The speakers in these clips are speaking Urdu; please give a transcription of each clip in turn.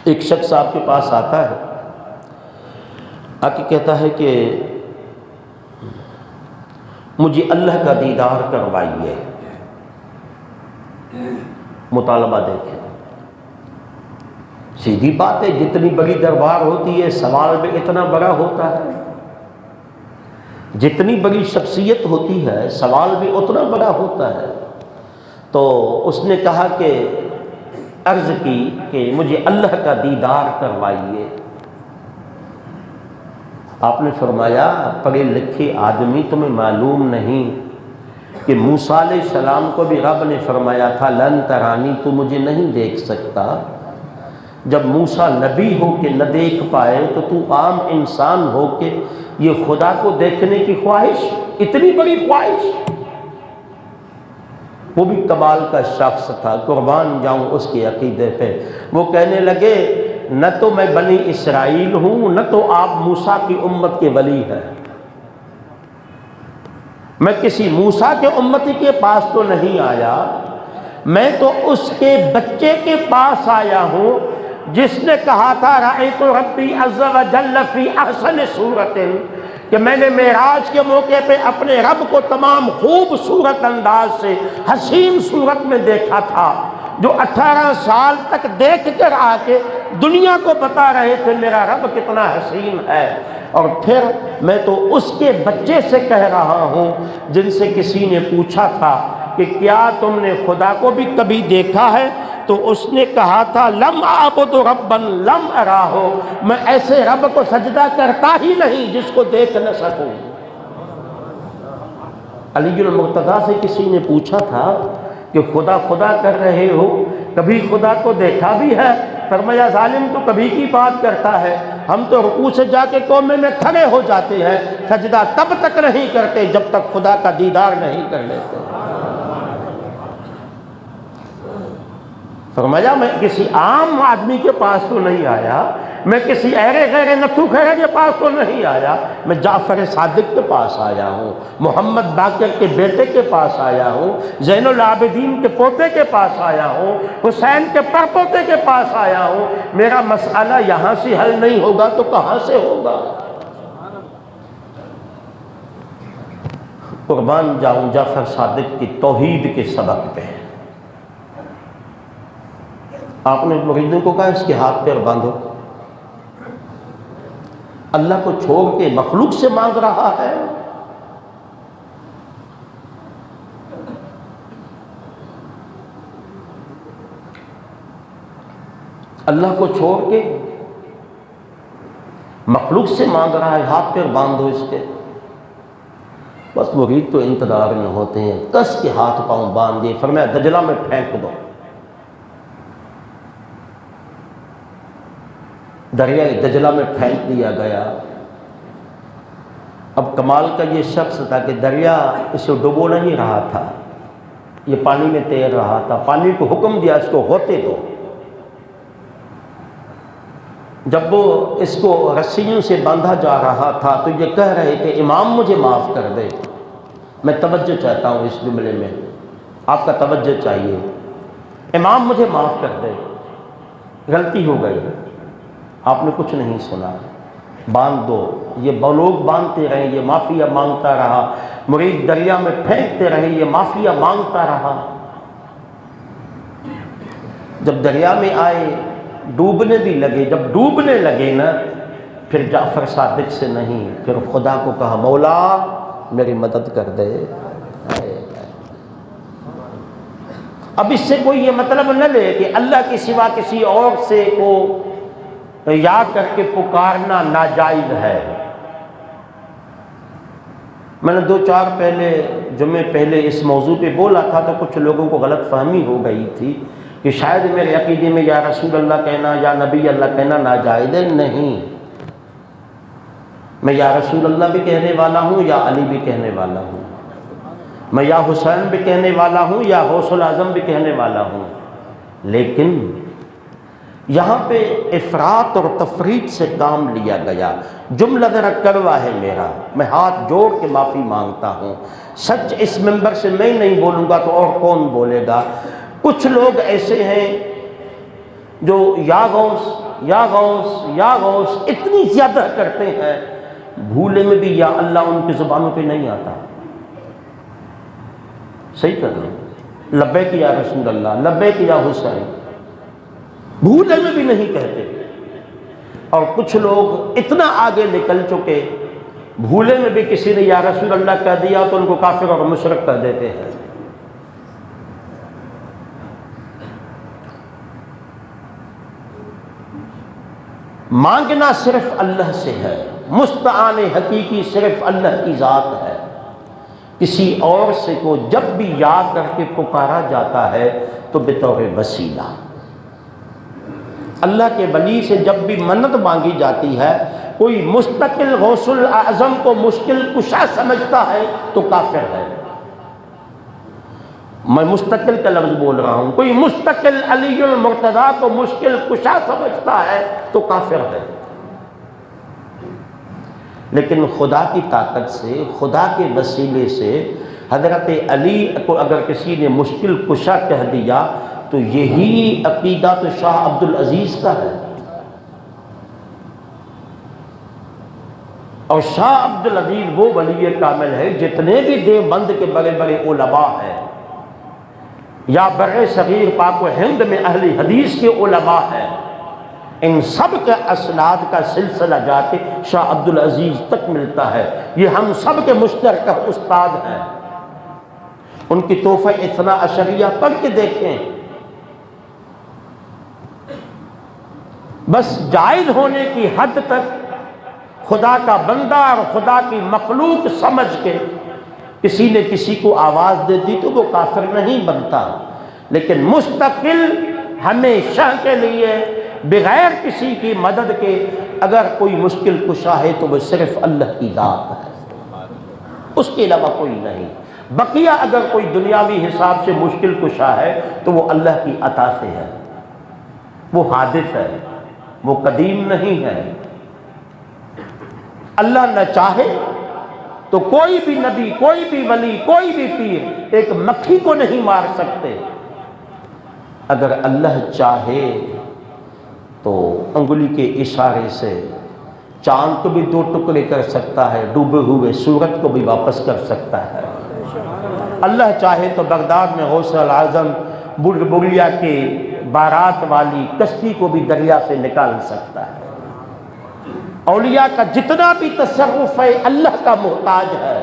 ایک شخص آپ کے پاس آتا ہے، آ کے کہتا ہے کہ مجھے اللہ کا دیدار کروائیے۔ مطالبہ دیکھیں، سیدھی بات ہے، جتنی بڑی دربار ہوتی ہے سوال بھی اتنا بڑا ہوتا ہے، جتنی بڑی شخصیت ہوتی ہے سوال بھی اتنا بڑا ہوتا ہے۔ تو اس نے کہا کہ عرض کی کہ مجھے اللہ کا دیدار کروائیے۔ آپ نے فرمایا پڑھے لکھے آدمی، تمہیں معلوم نہیں کہ موسیٰ علیہ السلام کو بھی رب نے فرمایا تھا لن ترانی، تو مجھے نہیں دیکھ سکتا۔ جب موسیٰ نبی ہو کے نہ دیکھ پائے تو عام انسان ہو کے یہ خدا کو دیکھنے کی خواہش، اتنی بڑی خواہش۔ وہ بھی کمال کا شخص تھا، قربان جاؤں اس کے عقیدے پہ۔ وہ کہنے لگے نہ تو میں بنی اسرائیل ہوں، نہ تو آپ موسیٰ کی امت کے ولی ہیں، میں کسی موسیٰ کے امتی کے پاس تو نہیں آیا، میں تو اس کے بچے کے پاس آیا ہوں جس نے کہا تھا رأیت ربی عز و جل فی احسن صورت، کہ میں نے معراج کے موقع پہ اپنے رب کو تمام خوبصورت انداز سے حسین صورت میں دیکھا تھا، جو 18 سال تک دیکھ کر آ کے دنیا کو بتا رہے تھے میرا رب کتنا حسین ہے۔ اور پھر میں تو اس کے بچے سے کہہ رہا ہوں جن سے کسی نے پوچھا تھا کہ کیا تم نے خدا کو بھی کبھی دیکھا ہے؟ تو اس نے کہا تھا لم اعبد ربا لم اراہ، میں ایسے رب کو سجدہ کرتا ہی نہیں جس کو دیکھ نہ سکوں۔ علی المرتضیٰ سے کسی نے پوچھا تھا کہ خدا خدا کر رہے ہو، کبھی خدا کو دیکھا بھی ہے؟ فرمایا ظالم تو کبھی کی بات کرتا ہے، ہم تو رکوع سے جا کے قومے میں کھڑے ہو جاتے ہیں، سجدہ تب تک نہیں کرتے جب تک خدا کا دیدار نہیں کر لیتے۔ فرمایا میں کسی عام آدمی کے پاس تو نہیں آیا، میں کسی ایرے غیر نتھو خیرے کے پاس تو نہیں آیا، میں جعفر صادق کے پاس آیا ہوں، محمد باقر کے بیٹے کے پاس آیا ہوں، زین العابدین کے پوتے کے پاس آیا ہوں، حسین کے پڑپوتے کے پاس آیا ہوں۔ میرا مسئلہ یہاں سے حل نہیں ہوگا تو کہاں سے ہوگا؟ قربان جاؤں جعفر صادق کی توحید کے سبق پہ۔ آپ نے مریدوں کو کہا اس کے ہاتھ پیر باندھو، اللہ کو چھوڑ کے مخلوق سے مانگ رہا ہے۔ اللہ کو چھوڑ کے مخلوق سے مانگ رہا ہے، ہاتھ پیر باندھو اس کے۔ بس مرید تو انتظار میں ہوتے ہیں، کس کے ہاتھ پاؤں باندھ دیے، فرمایا دجلہ میں پھینک دو۔ دریائے دجلہ میں پھینک دیا گیا۔ اب کمال کا یہ شخص تھا کہ دریا اسے ڈبو نہیں رہا تھا، یہ پانی میں تیر رہا تھا، پانی کو حکم دیا اس کو ہوتے دو۔ جب وہ اس کو رسیوں سے باندھا جا رہا تھا تو یہ کہہ رہے تھے امام مجھے معاف کر دے، میں توجہ چاہتا ہوں اس جملے میں، آپ کا توجہ چاہیے، امام مجھے معاف کر دے، غلطی ہو گئی، آپ نے کچھ نہیں سنا، باندھ دو۔ یہ لوگ باندھتے رہے، یہ معافیہ مانگتا رہا، مرید دریا میں پھینکتے رہے، یہ معافیہ مانگتا رہا۔ جب دریا میں آئے ڈوبنے بھی لگے، جب ڈوبنے لگے نا پھر جعفر صادق سے نہیں، پھر خدا کو کہا مولا میری مدد کر دے۔ اب اس سے کوئی یہ مطلب نہ لے کہ اللہ کے سوا کسی اور سے کو یاد کر کے پکارنا ناجائز ہے۔ میں نے 2-4 جمعے پہلے اس موضوع پہ بولا تھا تو کچھ لوگوں کو غلط فہمی ہو گئی تھی کہ شاید میرے عقیدے میں یا رسول اللہ کہنا یا نبی اللہ کہنا ناجائز ہے۔ نہیں، میں یا رسول اللہ بھی کہنے والا ہوں یا علی بھی کہنے والا ہوں، میں یا حسین بھی کہنے والا ہوں یا غوث الاعظم بھی کہنے والا ہوں، لیکن یہاں پہ افراط اور تفریط سے کام لیا گیا۔ جملہ ذرا کڑوا ہے میرا، میں ہاتھ جوڑ کے معافی مانگتا ہوں، سچ اس منبر سے میں نہیں بولوں گا تو اور کون بولے گا؟ کچھ لوگ ایسے ہیں جو یا غوث یا غوث یا غوث اتنی زیادہ کرتے ہیں، بھولے میں بھی یا اللہ ان کی زبانوں پہ نہیں آتا۔ صحیح کر لیں، لبیک یا رسول اللہ، لبیک یا حسین، بھولے میں بھی نہیں کہتے۔ اور کچھ لوگ اتنا آگے نکل چکے، بھولے میں بھی کسی نے یا رسول اللہ کہہ دیا تو ان کو کافر اور مشرک کہہ دیتے ہیں۔ مانگنا صرف اللہ سے ہے، مستعان حقیقی صرف اللہ کی ذات ہے۔ کسی اور سے کو جب بھی یاد کر کے پکارا جاتا ہے تو بطور وسیلہ، اللہ کے ولی سے جب بھی منت مانگی جاتی ہے، کوئی مستقل غوث الاعظم کو مشکل کشا سمجھتا ہے تو کافر ہے۔ میں مستقل کا لفظ بول رہا ہوں، کوئی مستقل علی المرتضیٰ کو مشکل کشا سمجھتا ہے تو کافر ہے۔ لیکن خدا کی طاقت سے، خدا کے وسیلے سے حضرت علی کو اگر کسی نے مشکل کشا کہہ دیا تو یہی عقیدہ تو شاہ عبد العزیز کا ہے۔ اور شاہ عبد العزیز وہ ولی کامل ہے، جتنے بھی دیوبند کے بڑے بڑے علماء ہیں یا بر صغیر پاک و ہند میں اہل حدیث کے علماء ہیں، ان سب کے اسناد کا سلسلہ جا کے شاہ عبد العزیز تک ملتا ہے۔ یہ ہم سب کے مشترکہ استاد ہیں۔ ان کی تحفہ اثنا عشریہ پڑھ کے دیکھیں، بس جائز ہونے کی حد تک خدا کا بندہ اور خدا کی مخلوق سمجھ کے کسی نے کسی کو آواز دے دی تو وہ کافر نہیں بنتا، لیکن مستقل ہمیشہ کے لیے بغیر کسی کی مدد کے اگر کوئی مشکل کشا ہے تو وہ صرف اللہ کی ذات ہے، اس کے علاوہ کوئی نہیں۔ بقیہ اگر کوئی دنیاوی حساب سے مشکل کشا ہے تو وہ اللہ کی عطا سے ہے، وہ حادث ہے، وہ قدیم نہیں ہے۔ اللہ نہ چاہے تو کوئی بھی نبی، کوئی بھی ولی، کوئی بھی پیر ایک مکھی کو نہیں مار سکتے۔ اگر اللہ چاہے تو انگلی کے اشارے سے چاند کو بھی دو ٹکڑے کر سکتا ہے، ڈوبے ہوئے سورج کو بھی واپس کر سکتا ہے۔ اللہ چاہے تو بغداد میں غوث الاعظم بلبلیا کے بارات والی کشتی کو بھی دریا سے نکال سکتا ہے۔ اولیاء کا جتنا بھی تصرف ہے اللہ کا محتاج ہے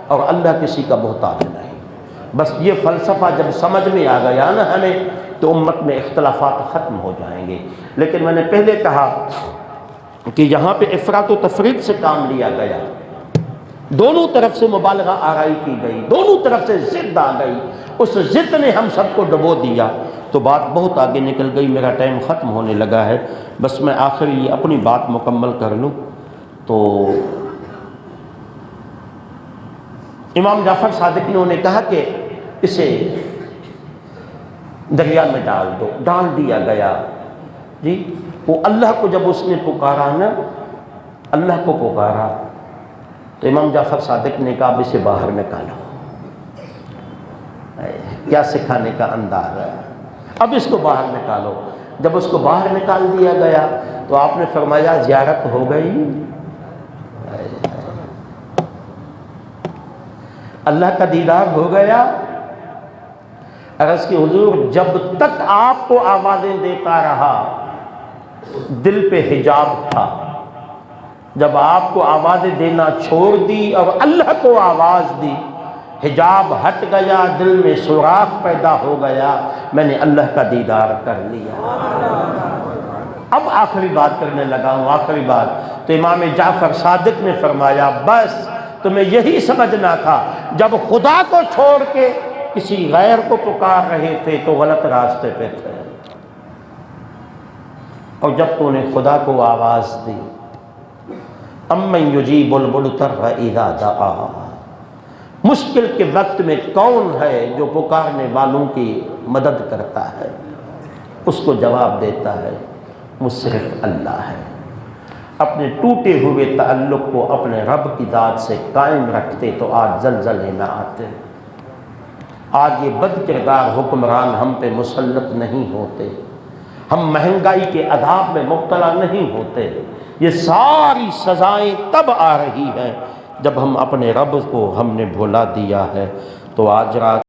اور اللہ کسی کا محتاج نہیں۔ بس یہ فلسفہ جب سمجھ میں آ گیا نا ہمیں تو امت میں اختلافات ختم ہو جائیں گے۔ لیکن میں نے پہلے کہا کہ یہاں پہ افراط و تفریط سے کام لیا گیا، دونوں طرف سے مبالغہ آرائی کی گئی، دونوں طرف سے ضد آ گئی، اس ضد نے ہم سب کو ڈبو دیا تو بات بہت آگے نکل گئی۔ میرا ٹائم ختم ہونے لگا ہے، بس میں آخری اپنی بات مکمل کر لوں تو امام جعفر صادق نے انہیں کہا کہ اسے دریا میں ڈال دو، ڈال دیا گیا۔ جی وہ اللہ کو جب اس نے پکارا نا، اللہ کو پکارا تو امام جعفر صادق نے کہا اب اسے باہر نکالو۔ کیا سکھانے کا انداز ہے، اب اس کو باہر نکالو۔ جب اس کو باہر نکال دیا گیا تو آپ نے فرمایا زیارت ہو گئی، اللہ کا دیدار ہو گیا۔ عرض کہ حضور جب تک آپ کو آوازیں دیتا رہا دل پہ حجاب تھا، جب آپ کو آوازیں دینا چھوڑ دی اور اللہ کو آواز دی، حجاب ہٹ گیا، دل میں سوراخ پیدا ہو گیا، میں نے اللہ کا دیدار کر لیا۔ اب آخری بات کرنے لگا ہوں، آخری بات تو امام جعفر صادق نے فرمایا بس تمہیں یہی سمجھنا تھا، جب خدا کو چھوڑ کے کسی غیر کو پکار رہے تھے تو غلط راستے پہ تھے، اور جب تو نے خدا کو آواز دی امن یجیب المضطر اذا دعا، مشکل کے وقت میں کون ہے جو پکارنے والوں کی مدد کرتا ہے، اس کو جواب دیتا ہے، وہ صرف اللہ ہے۔ اپنے ٹوٹے ہوئے تعلق کو اپنے رب کی ذات سے قائم رکھتے تو آج زلزلے نہ آتے، آج یہ بد کردار حکمران ہم پہ مسلط نہیں ہوتے، ہم مہنگائی کے عذاب میں مبتلا نہیں ہوتے۔ یہ ساری سزائیں تب آ رہی ہیں جب ہم اپنے رب کو ہم نے بھلا دیا ہے۔ تو آج رات